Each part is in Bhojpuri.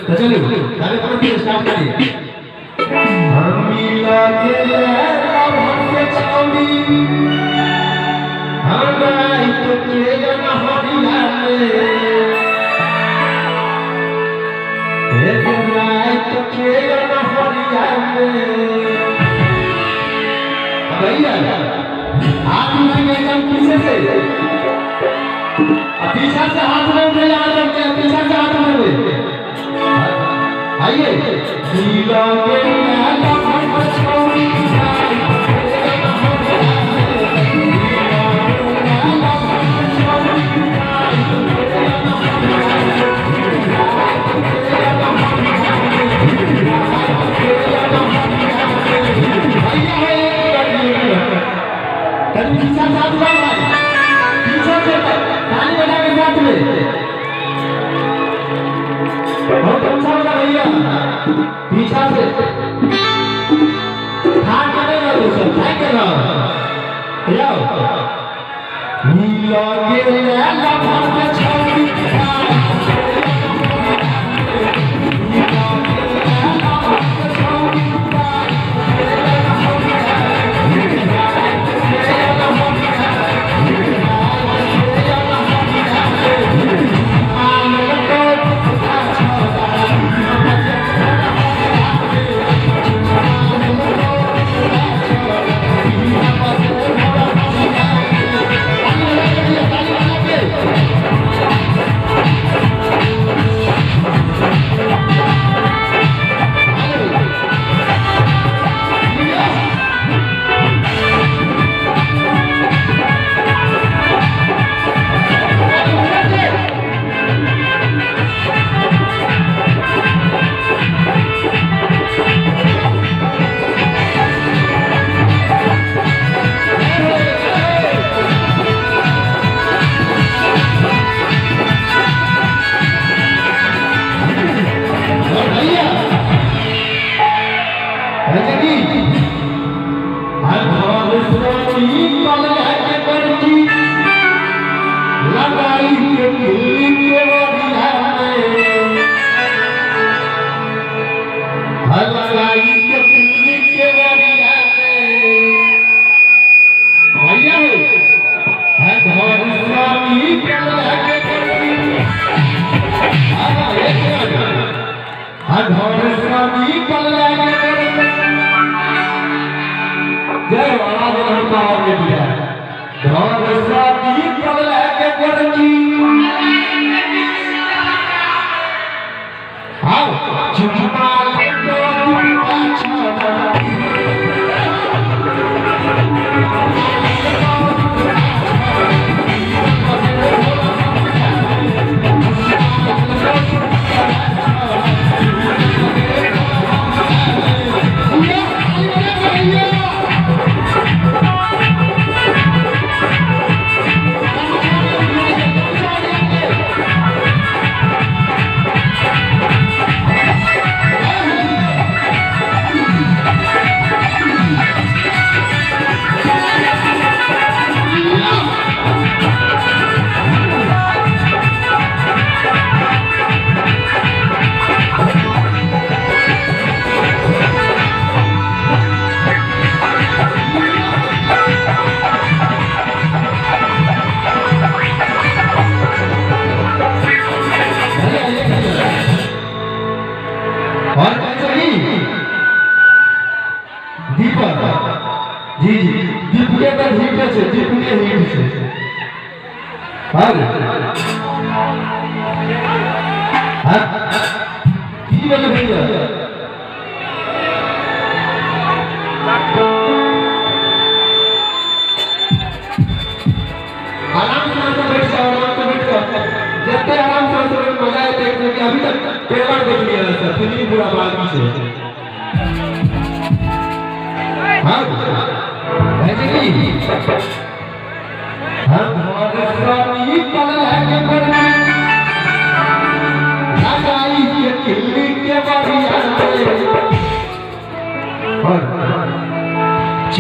तो चलो गाने पर स्टार्ट करिए। हम लगे हम से छौड़ी हम तो के न हरिया में एक रात तो के न हरिया में भैया हाथ में एकदम पीछे से पीछा से हाथ में उठे जा सकते हैं, पीछा से हाथ में उठे आइए नीला के मेला पर छोड़ी पीछा साथ में पीछे से ताली बजा के साथ में बहुत अच्छा होगा भैया। पीछा से हाथ करेगा दूसरा क्या कर रहा भैया नीला के लाला भर छोड़ी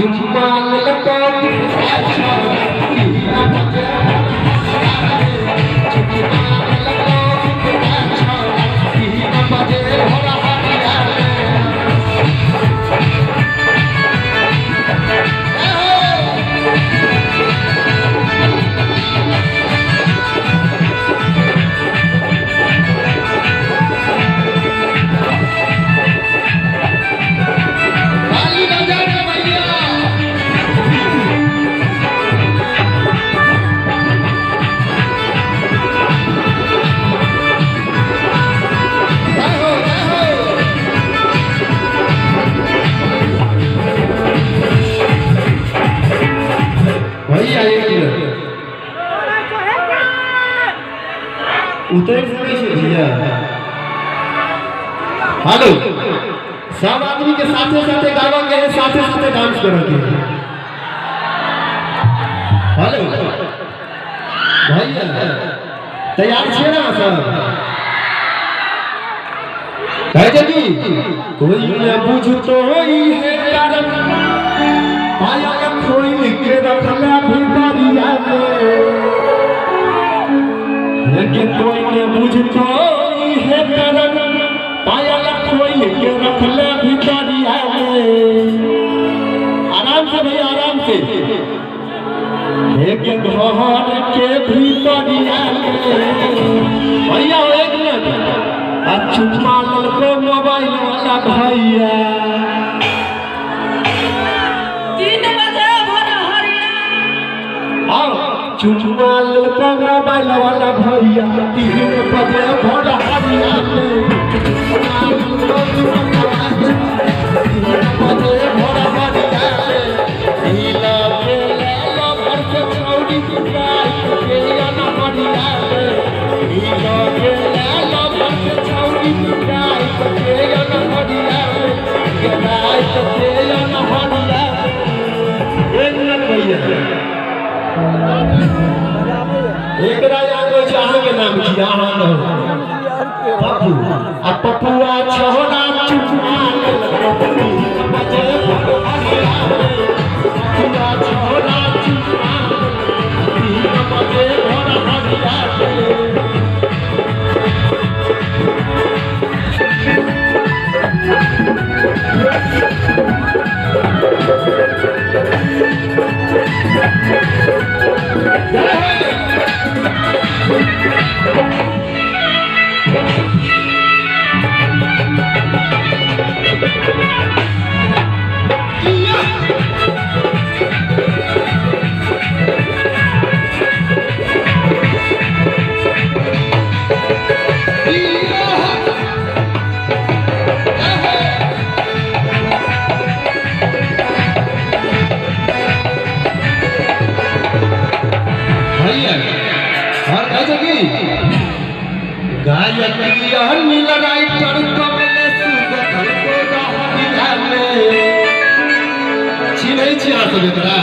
चुम्मा उतर से भैया। हेलो, सब आदमी के साथे साथे गावा के साथे साथे डांस करो के। हेलो भैया, तैयार छे ना सब? कहे जगी कोई न बुझतो ही है कारण पाया खोई के रखला भितरिया में, लेकिन कोई न बुझतो ही है कारण पाया खोई के रखला भितरिया में। आराम से भैया, आराम से। एक घर के भीतरिया में भैया एक मिनट चुम्मा ललको मोबाइल वाला भैया 3 बजे भोर हरिया। आओ चुम्मा ललको मोबाइल वाला भैया 3 बजे भोर हरिया में। 3 बजे भोर हरिया में ढीला बेला लवर के छौड़ी गाय के ना हरिया में। ढीला बेला लवर के छौड़ी गाय के ना हरिया में। गाय के ना हरिया एक मिनट भैया, एकरा याद हो जहां के नाम किया हां पप्पू आ पप्पुआ छोरा चुम्मा बजे हरिया में। पप्पुआ छोरा चुम्मा बजे हरिया में। गायकिया नील राइटर कमले सुगंध को रहरिया में। चिन्है छी अहाँ सब एकरा?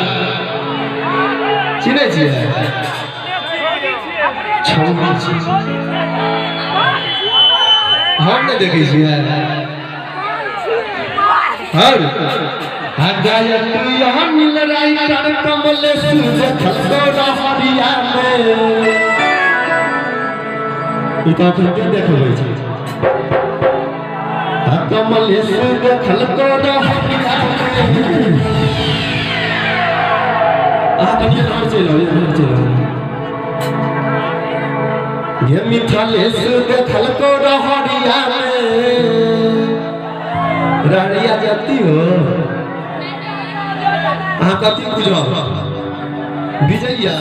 चिन्है छी? छौड़ी छी हम नहीं देखै छियै। हर गायकिया नील राइटर कमले सुगंध को रहरिया में। इतना फिर देखबै छै कमलेश देखल को रहरिया में। आ कनिया और चलो इधर चलो। ये मिथलेश देखल को रहरिया में। रहरिया जाती हो आ कथी बुझो विजया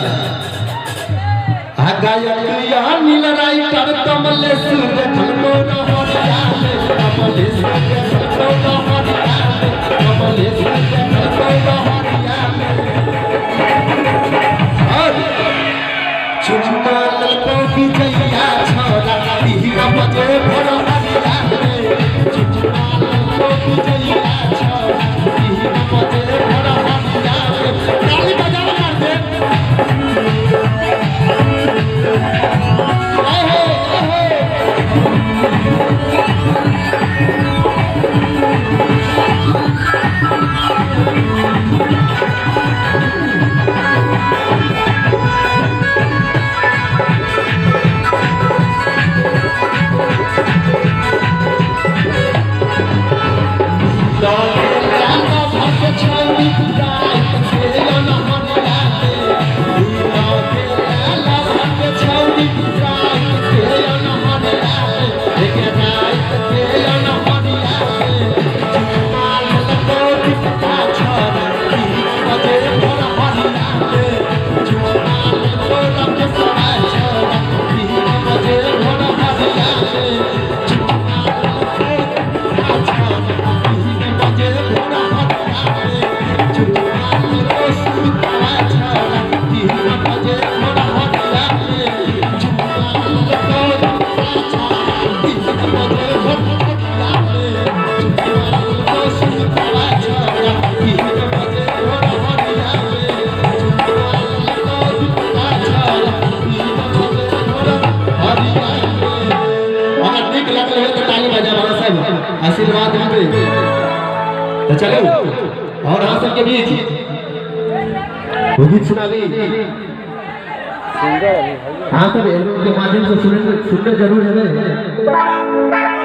गायकिया नील राइटर कमलेश देखल को रहरिया में। कमलेश देखल को रहरिया में। कमलेश देखल को रहरिया में। और चुम्मा ललको विजया छोरा 3 बजे भोर हरिया में। चुम्मा ललको विजया छोरा 3 बजे भोर हरिया में। ताली बजाओ मार दे। आशीर्वाद मिलते तो चलो और हाँ सबके बीच वो गीत सुना दी हाँ सब एल्बम के माध्यम से सुनने जरूर है।